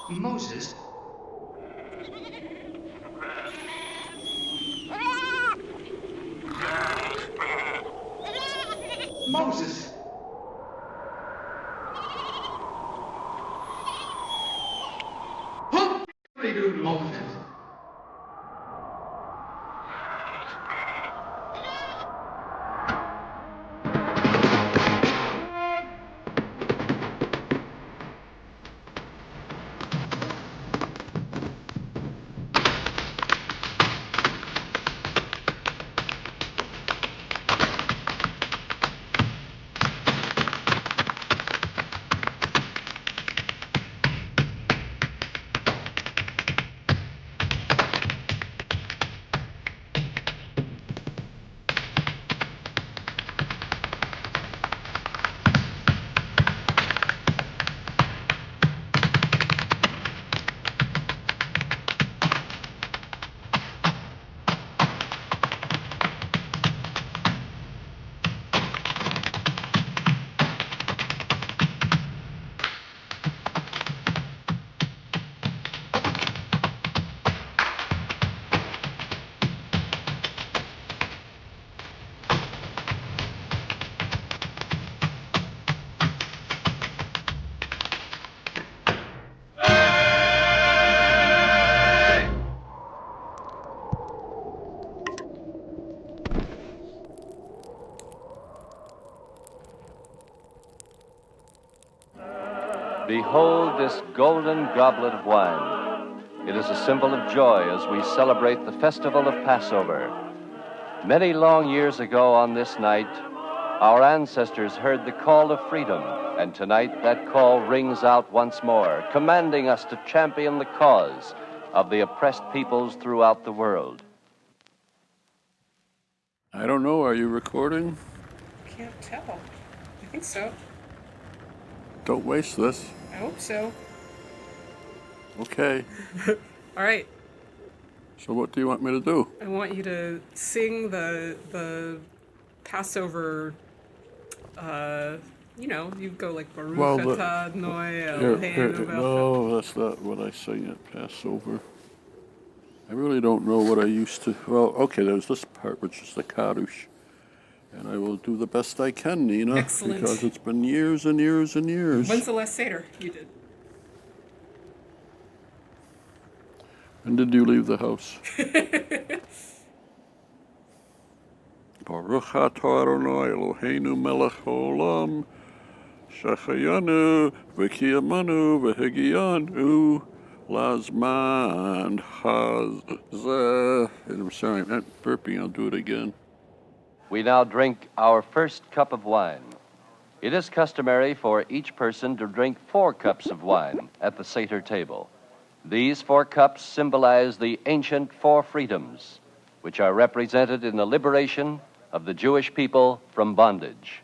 Moses? Moses! What are you doing, Moses? Behold this golden goblet of wine. It is a symbol of joy as we celebrate the festival of Passover. Many long years ago on this night, our ancestors heard the call of freedom, and tonight that call rings out once more, commanding us to champion the cause of the oppressed peoples throughout the world. I don't know, are you recording? Can't tell. I think so. Don't waste this. I hope so. Okay. All right. So what do you want me to do? I want you to sing the Passover. You go like Baruch Well, atah Adonai Eloheinu no, that's not what I sing at Passover. I really don't know what I used to. Well, okay, there's this part, which is the Kaddish. And I will do the best I can, Nina. Excellent. Because it's been years and years and years. When's the last Seder you did? When did you leave the house? Baruch atah Adonai Eloheinu melech haolam shechayanu v'kiyamanu v'hegiyanu lazman hazeh. I'm sorry, I'm not burping. I'll do it again. We now drink our first cup of wine. It is customary for each person to drink 4 cups of wine at the Seder table. These 4 cups symbolize the ancient 4 freedoms, which are represented in the liberation of the Jewish people from bondage.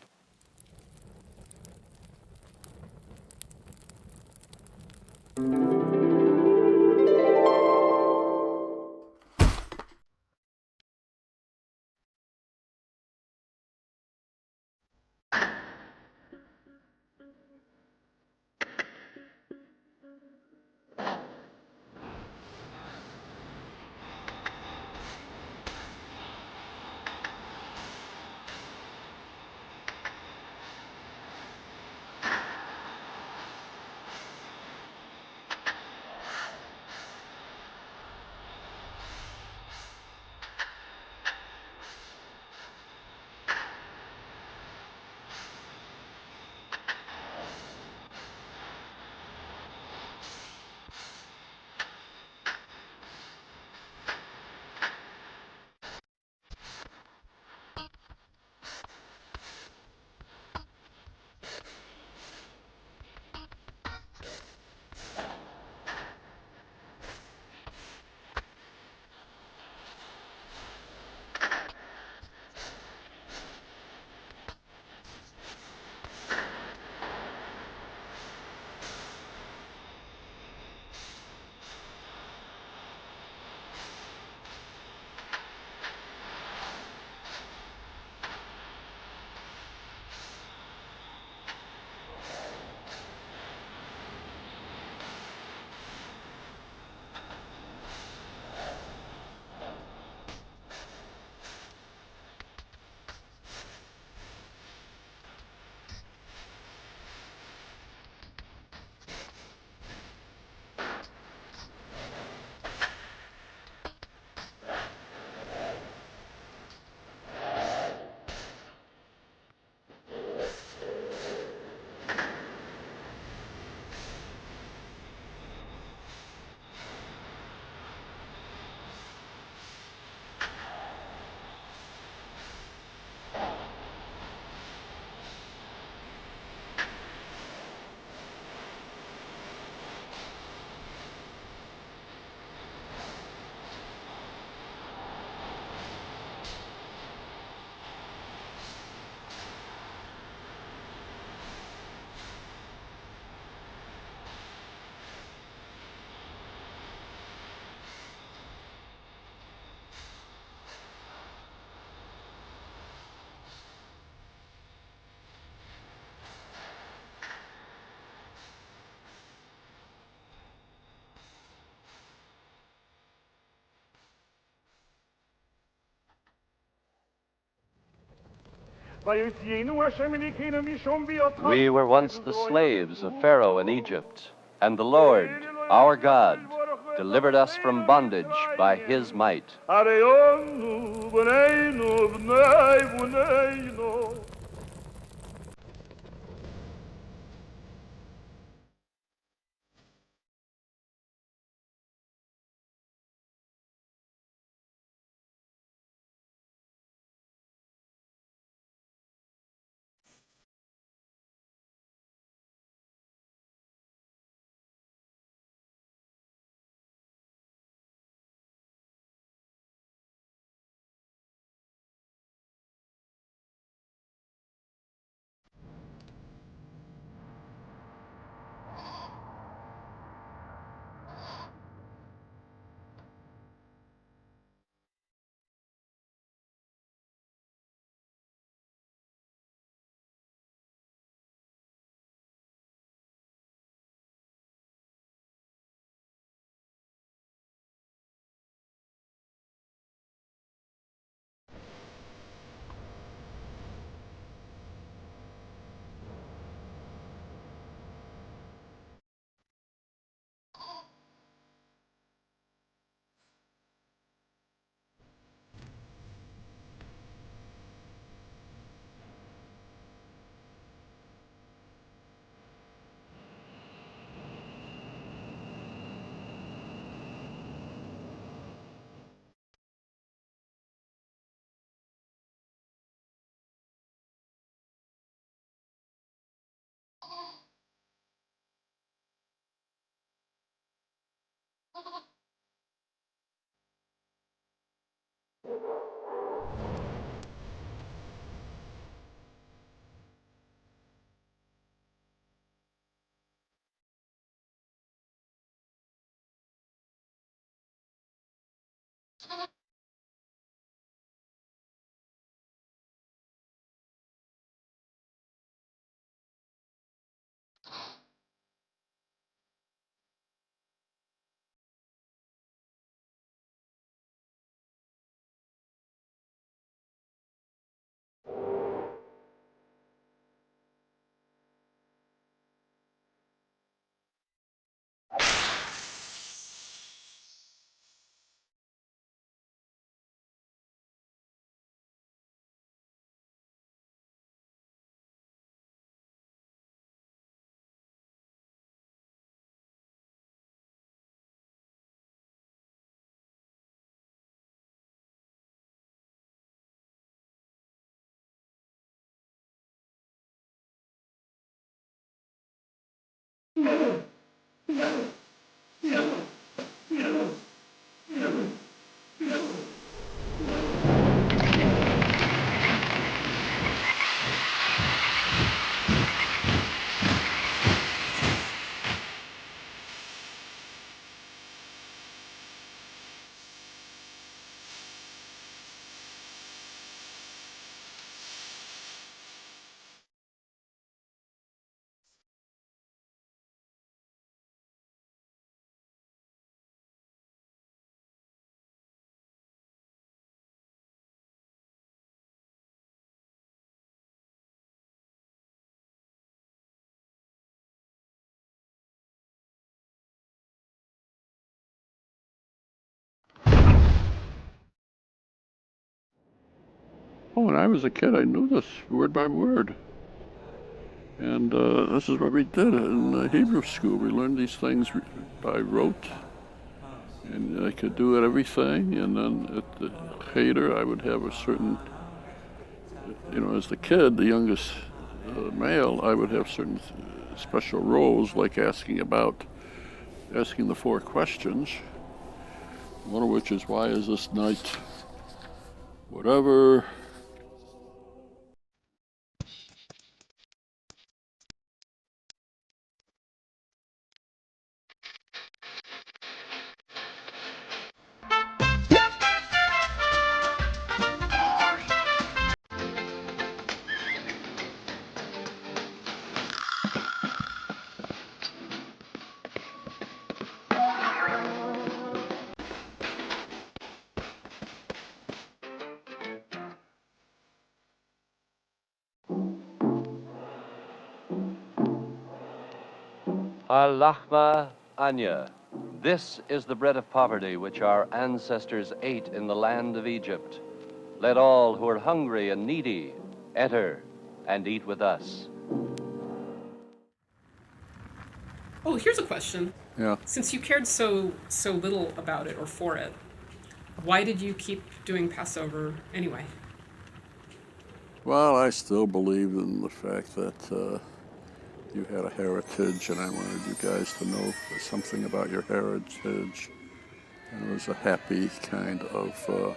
We were once the slaves of Pharaoh in Egypt, and the Lord, our God, delivered us from bondage by his might. Oh, when I was a kid, I knew this word by word. And this is what we did in Hebrew school. We learned these things by rote. And I could do it everything. And then at the Cheder, I would have a certain, as the kid, the youngest male, I would have certain special roles, like asking the four questions. One of which is, why is this night whatever? Al-Lahma Anya. This is the bread of poverty which our ancestors ate in the land of Egypt. Let all who are hungry and needy enter and eat with us. Oh, here's a question. Yeah. Since you cared so little about it or for it, why did you keep doing Passover anyway? Well, I still believed in the fact that you had a heritage, and I wanted you guys to know something about your heritage. And it was a happy kind of,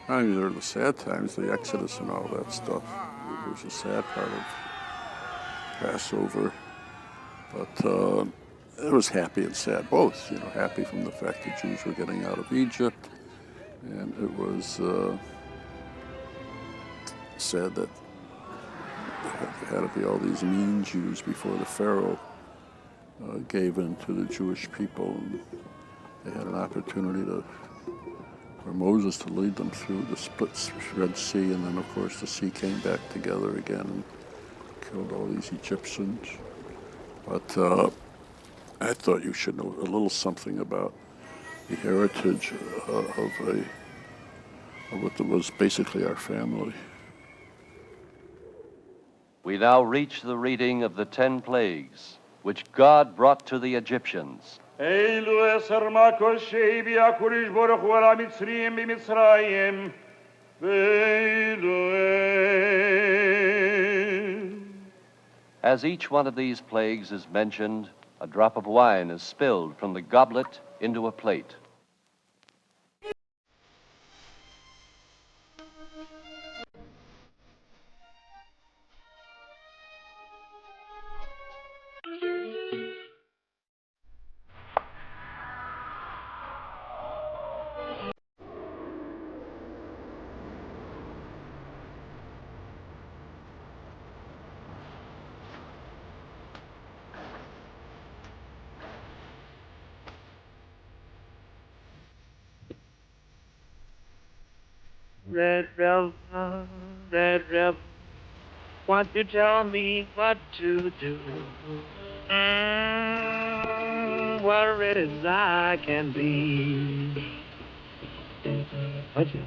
I mean, there were the sad times, the Exodus and all that stuff. It was a sad part of Passover. But it was happy and sad, both. You know, happy from the fact that Jews were getting out of Egypt, and it was sad that there had to be all these mean Jews before the Pharaoh gave in to the Jewish people, and they had an opportunity for Moses to lead them through the split Red Sea, and then of course the sea came back together again and killed all these Egyptians. But I thought you should know a little something about the heritage of what was basically our family. We now reach the reading of the 10 plagues, which God brought to the Egyptians. As each one of these plagues is mentioned, a drop of wine is spilled from the goblet into a plate. Red River, won't you tell me what to do? What red as I can be. What you?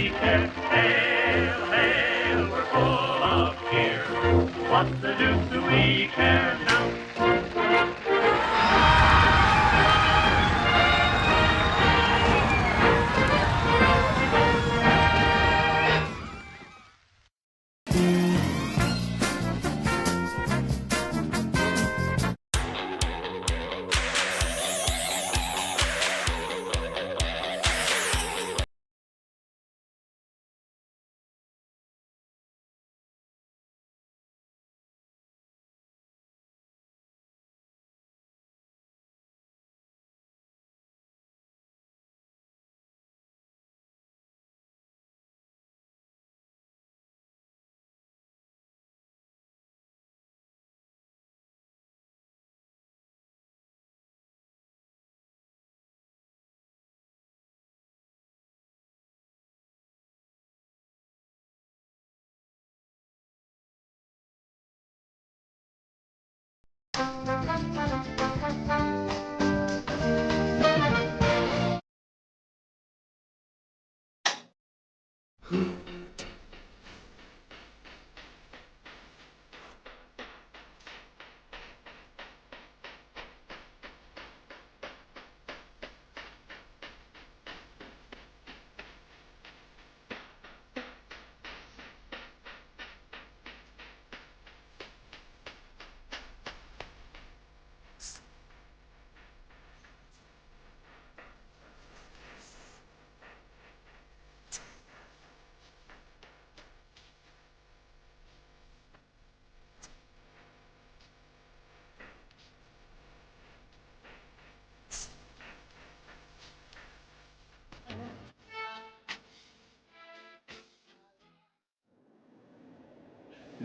we care? Hail, hail, we're full of cheer. What the deuce do we care now?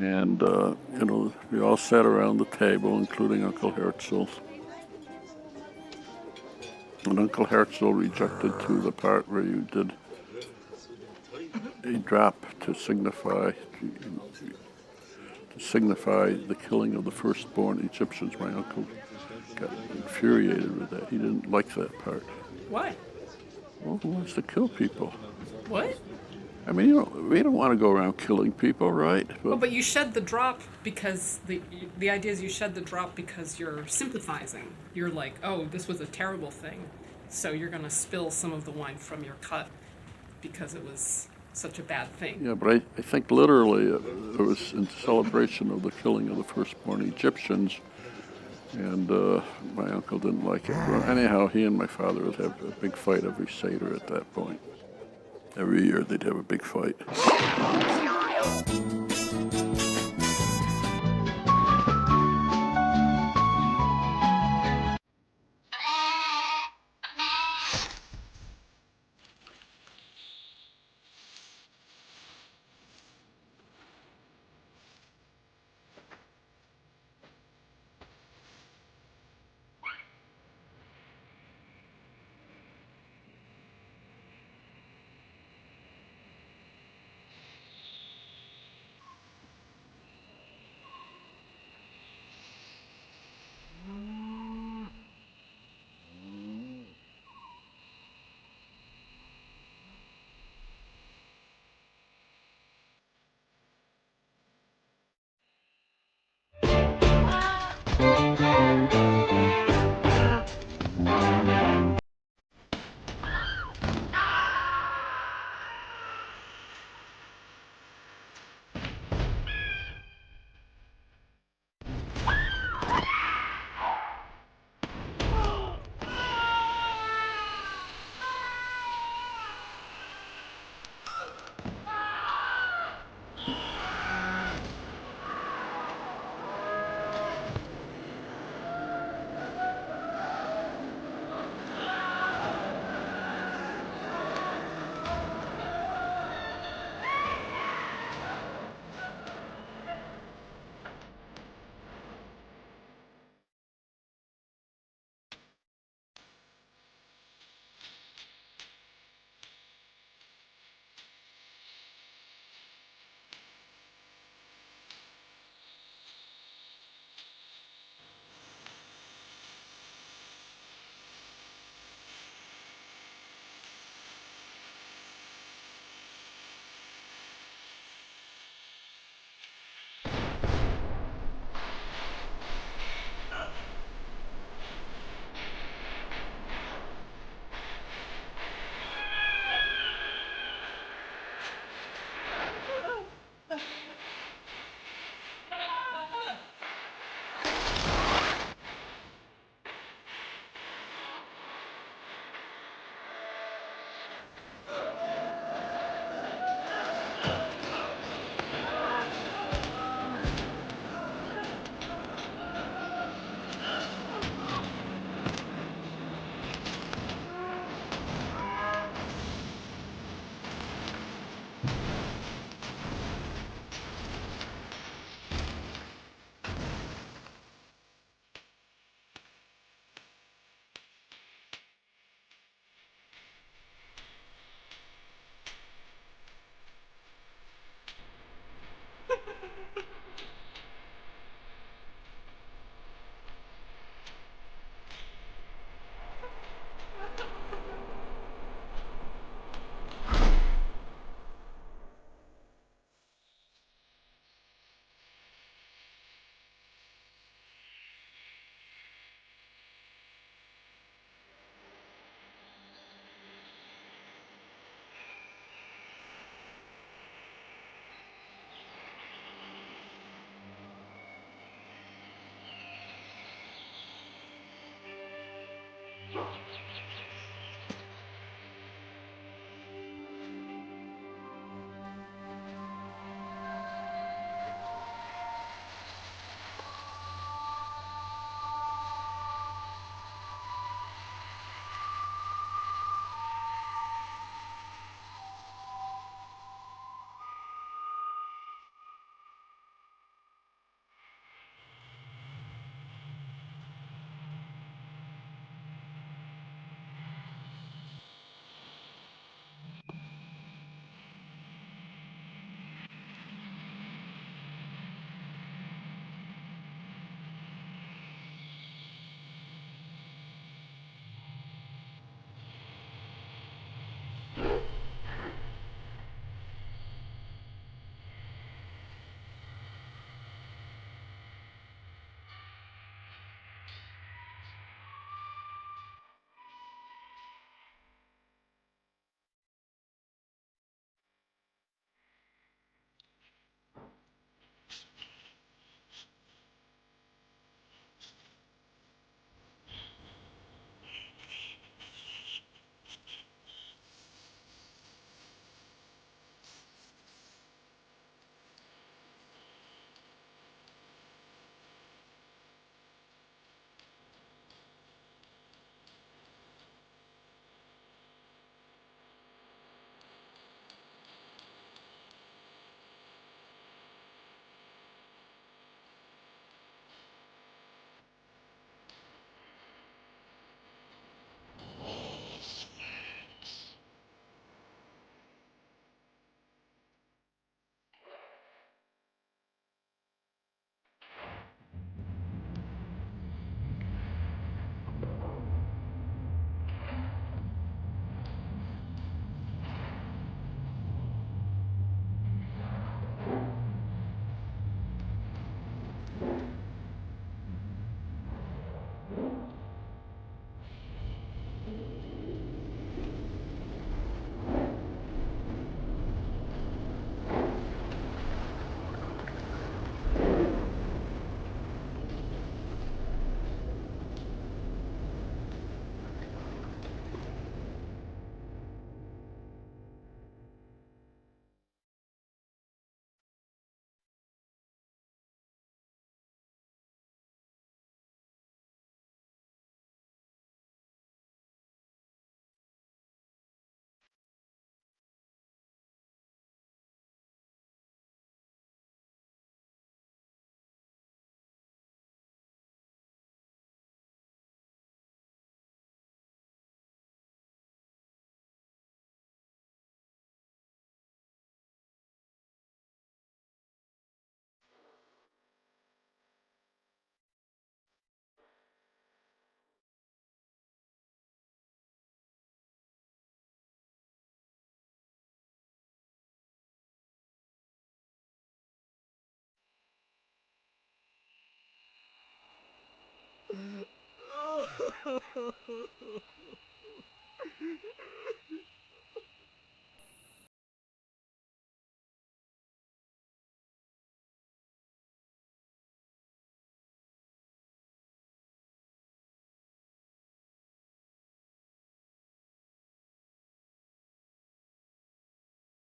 And, we all sat around the table, including Uncle Herzl. And Uncle Herzl rejected, too, the part where you did a drop to signify the killing of the firstborn Egyptians. My uncle got infuriated with that. He didn't like that part. Why? Well, who wants to kill people? What? I mean, we don't want to go around killing people, right? But you shed the drop because the idea is you shed the drop because you're sympathizing. You're like, oh, this was a terrible thing, so you're going to spill some of the wine from your cup because it was such a bad thing. Yeah, but I think literally it was in celebration of the killing of the firstborn Egyptians, and my uncle didn't like it. Well, anyhow, he and my father would have a big fight every Seder at that point. Every year they'd have a big fight.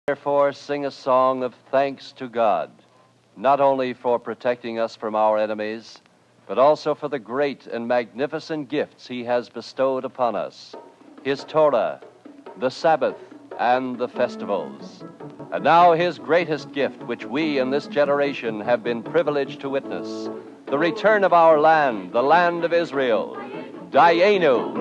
Therefore, sing a song of thanks to God, not only for protecting us from our enemies, but also for the great and magnificent gifts He has bestowed upon us, His Torah, the Sabbath, and the festivals. And now His greatest gift, which we in this generation have been privileged to witness, the return of our land, the land of Israel. Dayenu.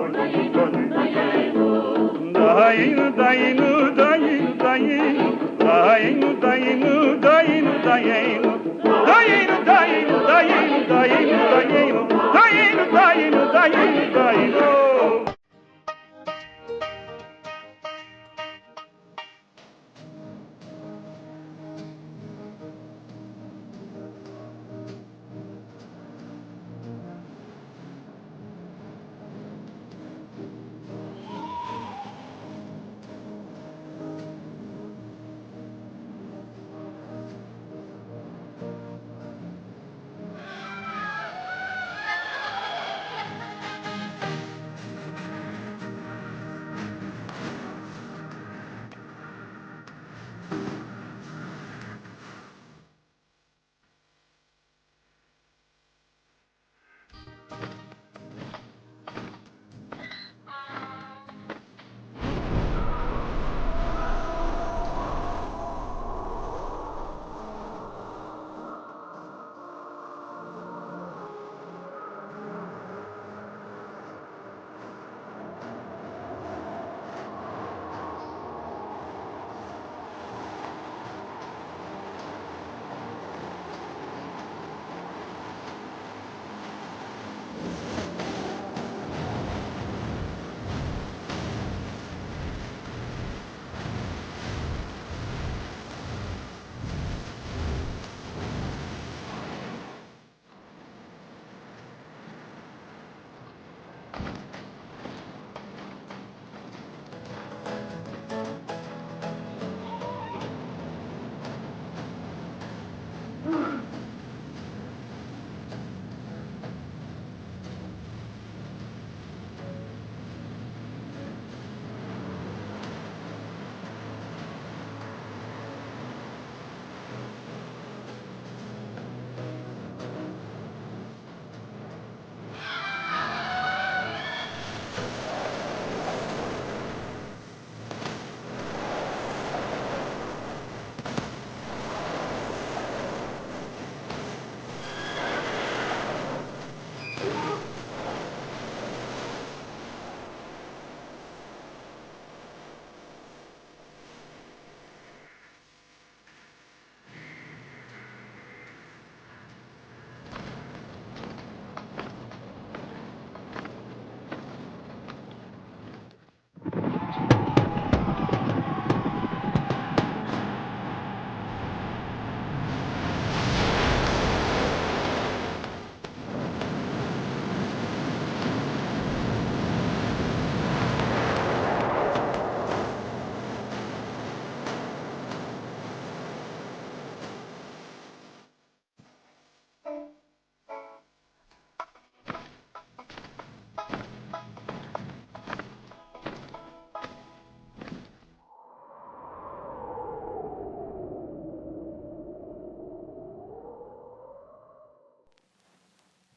Dayenu, dayenu, dayenu, dayenu, dayenu, dayenu, dayenu, dayenu, dayenu, dayenu, dayenu, dayenu, dayenu, dayenu, dayenu, dayenu.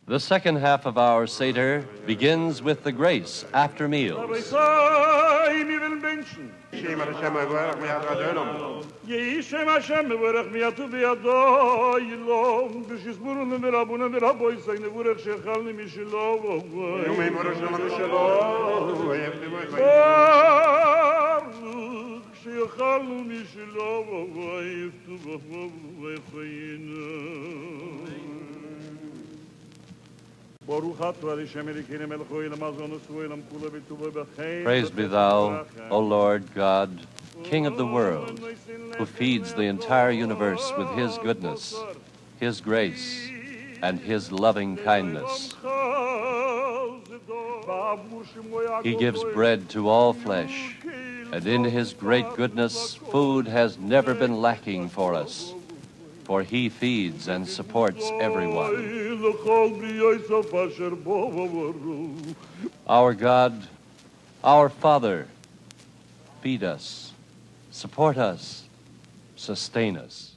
The second half of our Seder begins with the grace after meals. Shem Hashem mevorach miyad Adonam. Yehi Shem Hashem mevorach miyatu biyado yilom b'shizburun v'rabuna v'raboy say nevorach shechalni mishelo v'oy. Yom mevorach shalom mishelo v'oy. Baruch shechalnu mishelo v'oy v'tuv v'chayinu. Praise be thou, O Lord God, King of the world, who feeds the entire universe with His goodness, His grace, and His loving kindness. He gives bread to all flesh, and in his great goodness, food has never been lacking for us, for he feeds and supports everyone. Our God, our Father, feed us, support us, sustain us.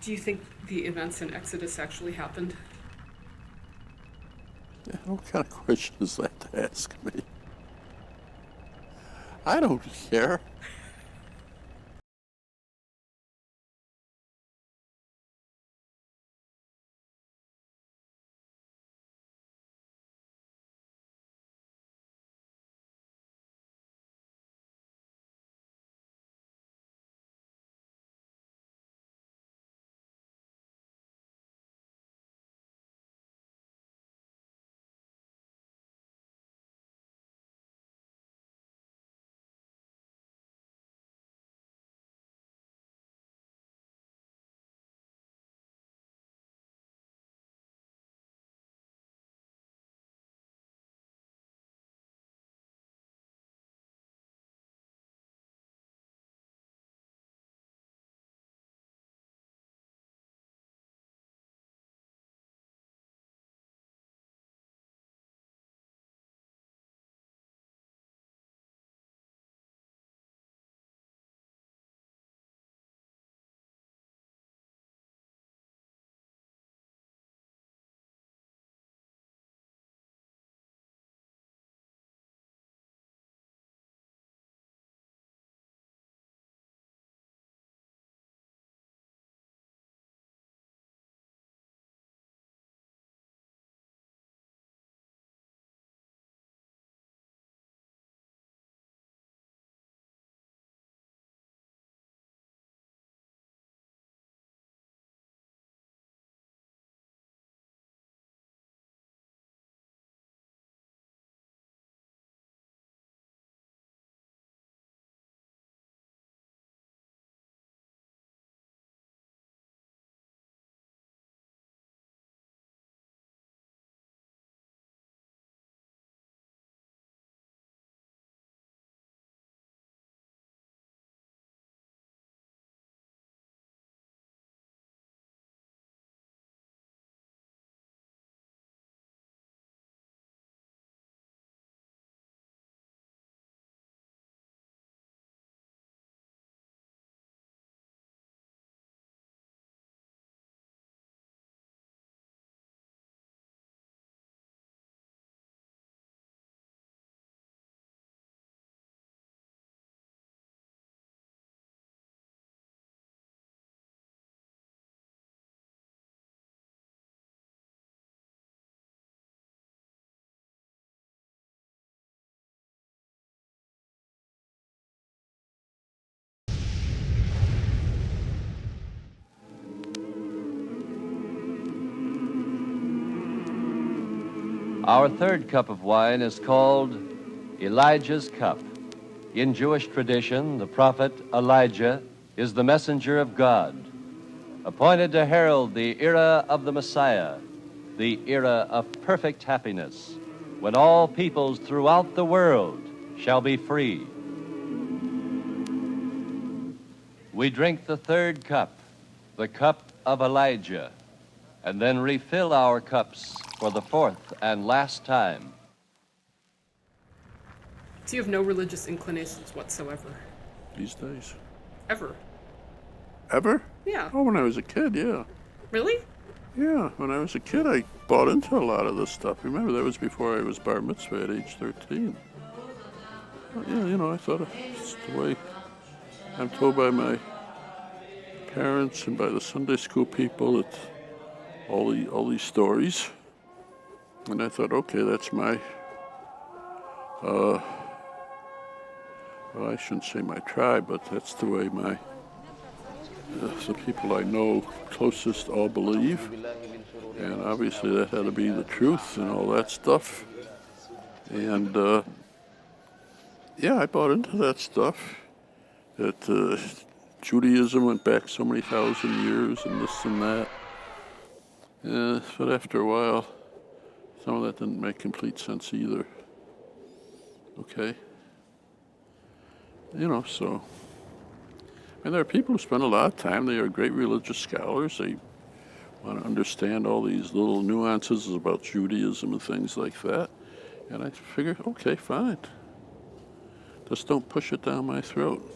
Do you think the events in Exodus actually happened? Yeah, what kind of question is that to ask me? I don't care. Our third cup of wine is called Elijah's Cup. In Jewish tradition, the prophet Elijah is the messenger of God, appointed to herald the era of the Messiah, the era of perfect happiness, when all peoples throughout the world shall be free. We drink the third cup, the cup of Elijah, and then refill our cups for the fourth and last time. So you have no religious inclinations whatsoever? These days. Ever? Ever? Yeah. Oh, when I was a kid, yeah. Really? Yeah, when I was a kid, I bought into a lot of this stuff. Remember, that was before I was bar mitzvah at age 13. Well, yeah, you know, I thought it's the way I'm told by my parents and by the Sunday school people that all these stories. And I thought, okay, that's my, well, I shouldn't say my tribe, but that's the way the people I know closest all believe. And obviously that had to be the truth and all that stuff. And yeah, I bought into that stuff. That Judaism went back so many thousand years and this and that. But after a while, some of that didn't make complete sense either. Okay? You know, so. And there are people who spend a lot of time, they are great religious scholars, they want to understand all these little nuances about Judaism and things like that. And I figure, okay, fine. Just don't push it down my throat.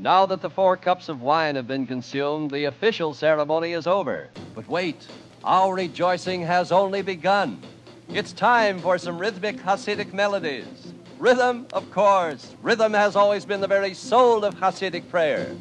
Now that the 4 cups of wine have been consumed, the official ceremony is over. But wait, our rejoicing has only begun. It's time for some rhythmic Hasidic melodies. Rhythm, of course. Rhythm has always been the very soul of Hasidic prayer.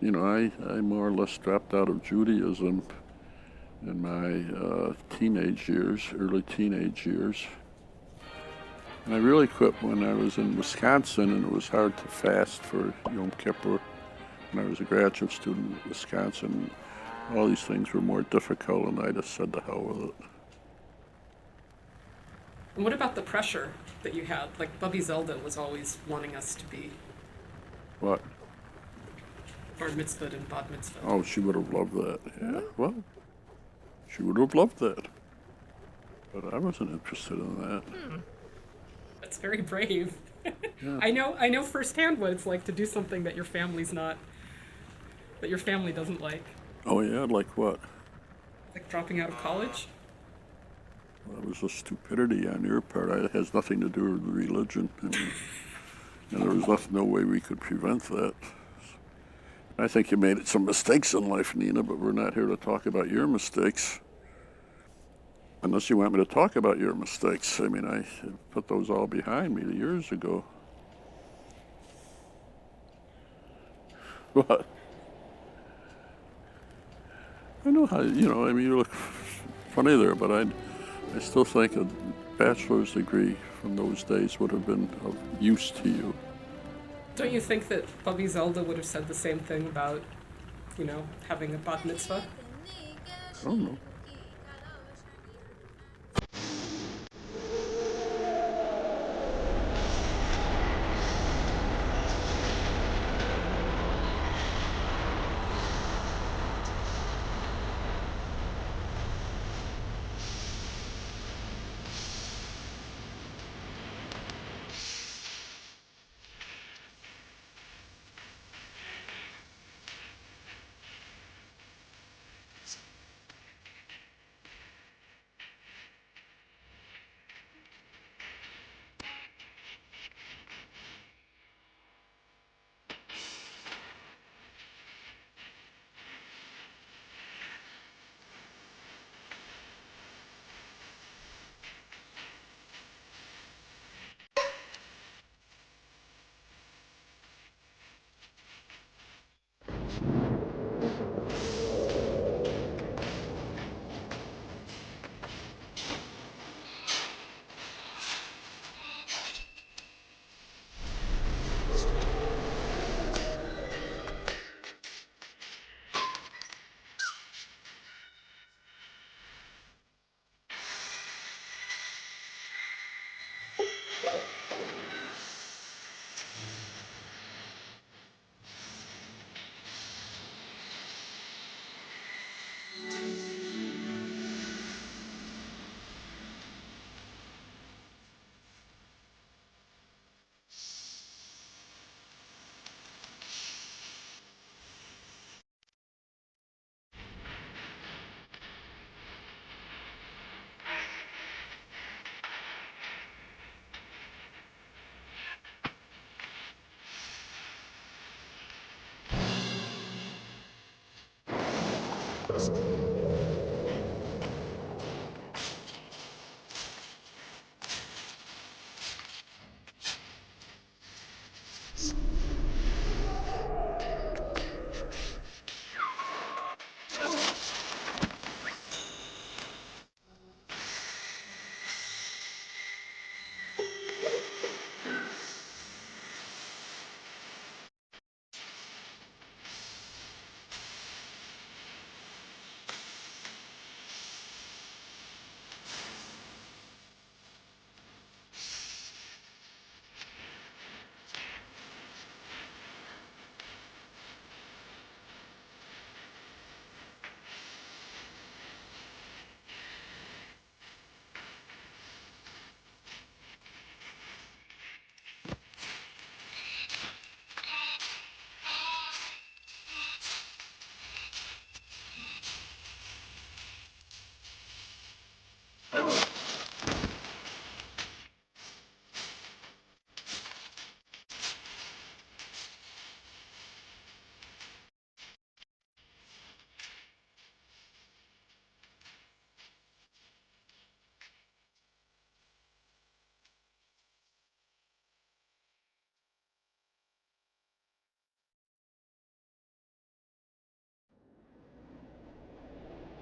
You know, I more or less dropped out of Judaism in my teenage years, early teenage years. And I really quit when I was in Wisconsin, and it was hard to fast for Yom Kippur. When I was a graduate student in Wisconsin, all these things were more difficult, and I just said the hell with it. And what about the pressure that you had? Like, Bubby Zelda was always wanting us to be What? bar mitzvah and bat mitzvah. Oh, she would have loved that. Yeah, well, she would have loved that. But I wasn't interested in that. That's very brave. Yeah. I know firsthand what it's like to do something that your family's not, that your family doesn't like. Oh, yeah, like what? Like dropping out of college. Well, that was a stupidity on your part. It has nothing to do with religion. I mean, and there was no way we could prevent that. I think you made some mistakes in life, Nina, but we're not here to talk about your mistakes. Unless you want me to talk about your mistakes. I mean, I put those all behind me years ago. What? I know how, you know, I mean, you look funny there, but I still think a bachelor's degree from those days would have been of use to you. Don't you think that Bubby Zelda would have said the same thing about, you know, having a bat mitzvah? I don't know.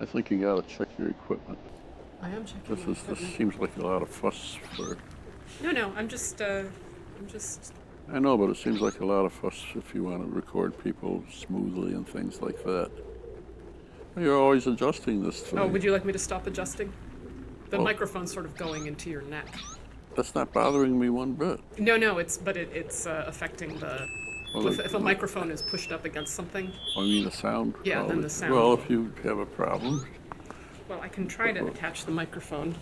I think you gotta check your equipment. I am checking my This equipment. seems like a lot of fuss for. No, I'm just. I know, but it seems like a lot of fuss if you want to record people smoothly and things like that. You're always adjusting this thing. Oh, would you like me to stop adjusting? The Well- microphone's sort of going into your neck. That's not bothering me one bit. No, it's affecting the. Well, If a microphone is pushed up against something, I mean the sound. Yeah, then quality. the sound. Well, if you have a problem, well, I can try to attach the microphone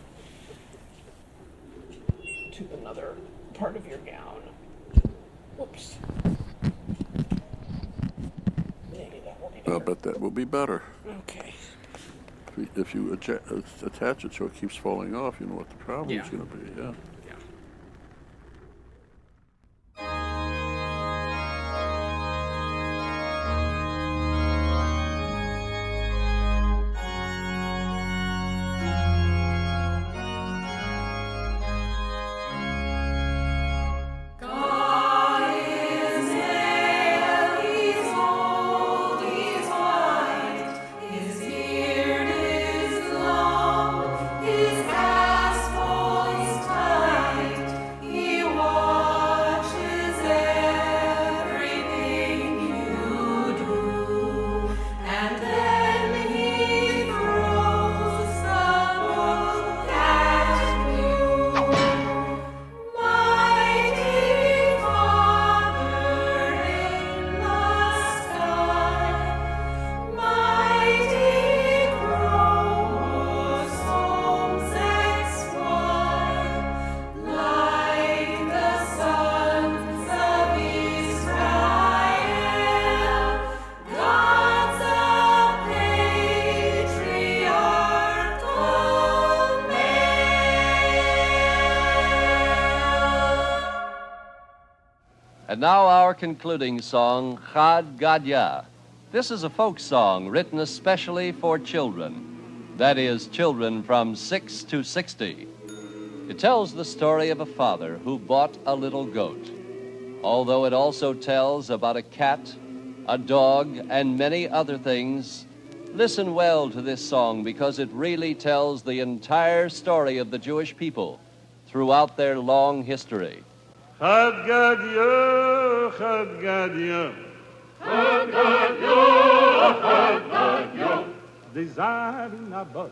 to another part of your gown. Whoops. Maybe that will be I'll better. bet that will be better. Okay. If you attach it so it keeps falling off, you know what the problem is Yeah. going to be. Yeah. Yeah. And now our concluding song, Chad Gadya. This is a folk song written especially for children. That is, children from 6 to 60. It tells the story of a father who bought a little goat. Although it also tells about a cat, a dog, and many other things, listen well to this song because it really tells the entire story of the Jewish people throughout their long history. Chad Gadya, Chad Gadya. Chad Gadya, Chad Gadya. The Zabin Abba.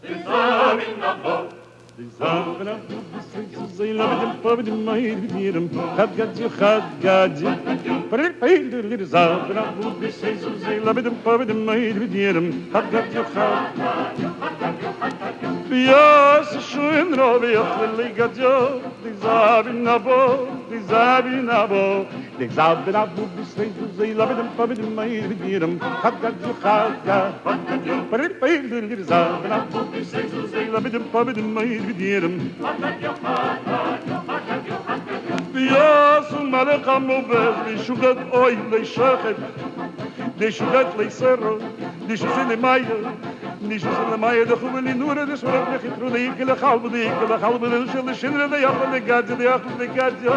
The Zabin Abba. The Zabin Abba. They love them, pub them, my dear. Chad Gadya, Chad Gadya. But it paid the little Zabin Abba. They love them, pub them, my dear. Chad Gadya, Chad Gadya. Yes, schön robiach li gadyo, di zabin abo, di zabin abo, di zabin abo, bisay zay labidem pabidem may bidem, had gadyo khadya, but it paid the little zabin abo, bisay zay labidem pabidem may bidem, had gadyo khadya. Yes, malakam obez, di shugat oy le shachet, di shugat le serro. Nishes in the Maya, Nishes in the Maya, the Humani Nura, the sort of through the Ikela Halba, the Shinra, the Yapa, the Gadja, the Yapa, the Gadja.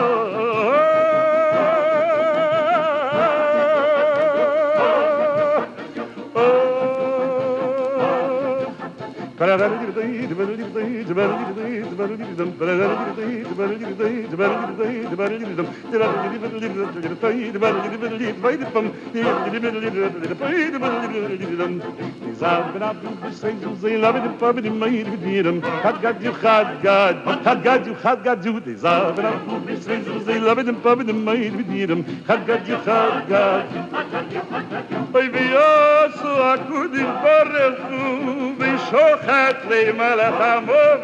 שוחט למלך המוות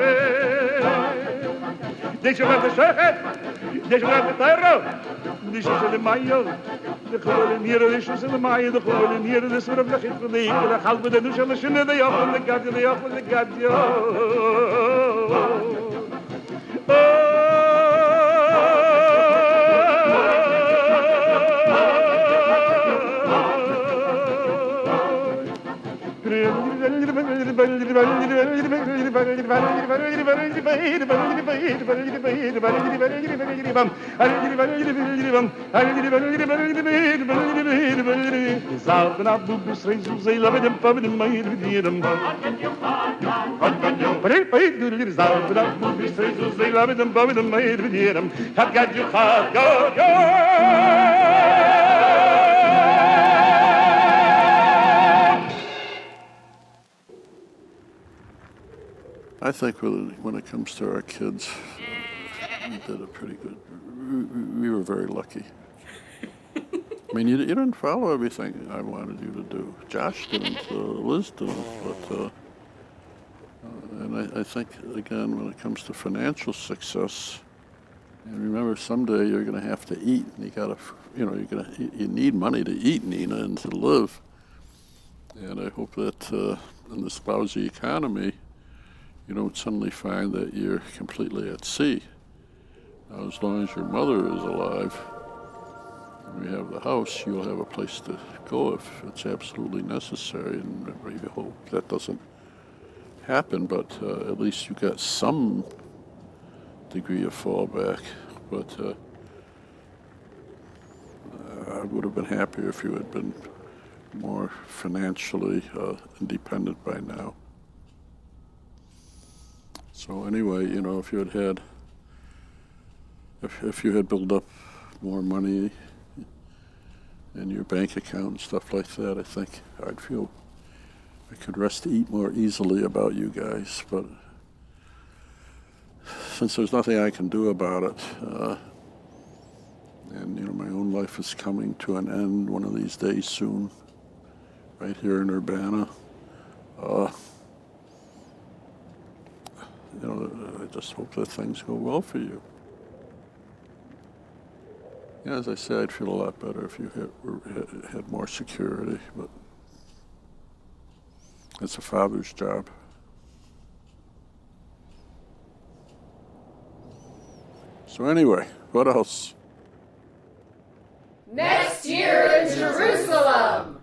די שוחט שוחט די שוחט טיירו די שוחט למאיו די חול ניר די שוחט למאיו די חול ניר די סורב לכת די די חלב די נושל שנה די יאפל די גאד די יאפל די גאד I think when it comes to our kids, we did a pretty good. We were very lucky. I mean, you didn't follow everything I wanted you to do. Josh didn't, Liz didn't, but and I think again when it comes to financial success, and remember someday you're going to have to eat, and you need money to eat, Nina, and to live. And I hope that in this lousy economy, you don't suddenly find that you're completely at sea. Now, as long as your mother is alive and we have the house, you'll have a place to go if it's absolutely necessary, and we hope that doesn't happen, but at least you got some degree of fallback. But I would have been happier if you had been more financially independent by now. So anyway, if you had if you had built up more money in your bank account and stuff like that, I think I'd feel I could rest eat more easily about you guys. But since there's nothing I can do about it, and my own life is coming to an end one of these days soon, right here in Urbana. I just hope that things go well for you. Yeah, as I say, I'd feel a lot better if you had more security, but it's a father's job. So anyway, what else? Next year in Jerusalem!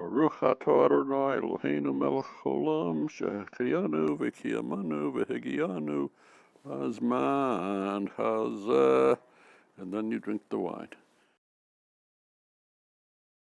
Baruch atah Adonai Eloheinu melech haolam shehecheyanu v'kiyamanu v'hegiyanu hazman hazeh. And then you drink the wine.